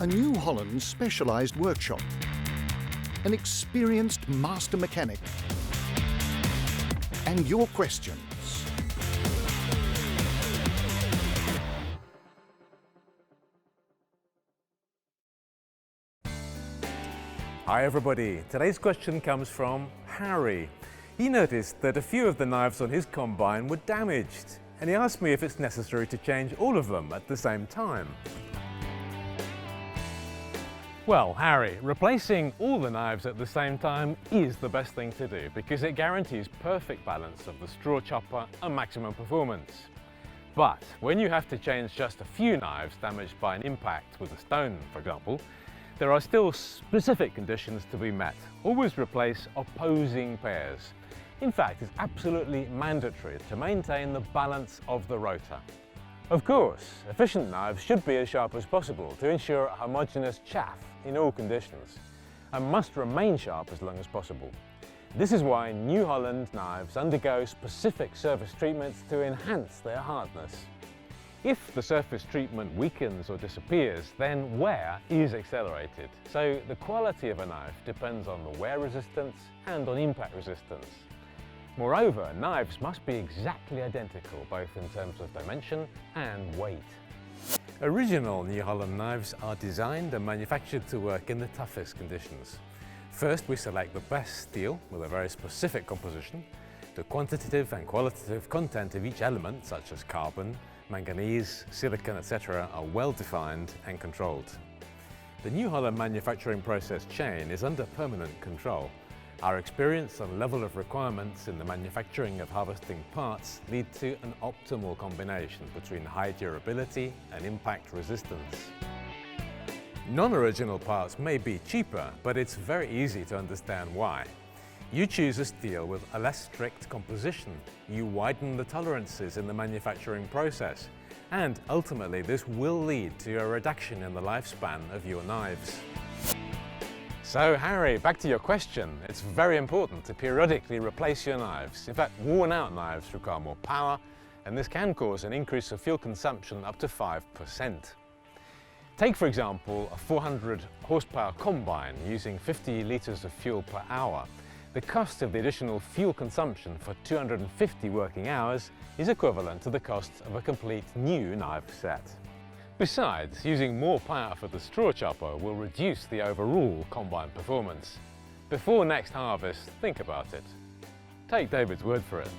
a New Holland specialised workshop, an experienced master mechanic, and your questions. Hi everybody, today's question comes from Harry. He noticed that a few of the knives on his combine were damaged, and he asked me if it's necessary to change all of them at the same time. Well, Harry, replacing all the knives at the same time is the best thing to do because it guarantees perfect balance of the straw chopper and maximum performance. But when you have to change just a few knives damaged by an impact with a stone, for example, there are still specific conditions to be met. Always replace opposing pairs. In fact, it's absolutely mandatory to maintain the balance of the rotor. Of course, efficient knives should be as sharp as possible to ensure a homogeneous chaff in all conditions, and must remain sharp as long as possible. This is why New Holland knives undergo specific surface treatments to enhance their hardness. If the surface treatment weakens or disappears, then wear is accelerated. So the quality of a knife depends on the wear resistance and on impact resistance. Moreover, knives must be exactly identical, both in terms of dimension and weight. Original New Holland knives are designed and manufactured to work in the toughest conditions. First, we select the best steel with a very specific composition. The quantitative and qualitative content of each element, such as carbon, manganese, silicon, etc., are well defined and controlled. The New Holland manufacturing process chain is under permanent control. Our experience and level of requirements in the manufacturing of harvesting parts lead to an optimal combination between high durability and impact resistance. Non-original parts may be cheaper, but it's very easy to understand why. You choose a steel with a less strict composition, you widen the tolerances in the manufacturing process, and ultimately this will lead to a reduction in the lifespan of your knives. So Harry, back to your question. It's very important to periodically replace your knives. In fact, worn out knives require more power, and this can cause an increase of fuel consumption up to 5%. Take, for example, a 400 horsepower combine using 50 litres of fuel per hour. The cost of the additional fuel consumption for 250 working hours is equivalent to the cost of a complete new knife set. Besides, using more power for the straw chopper will reduce the overall combine performance. Before next harvest, think about it. Take David's word for it.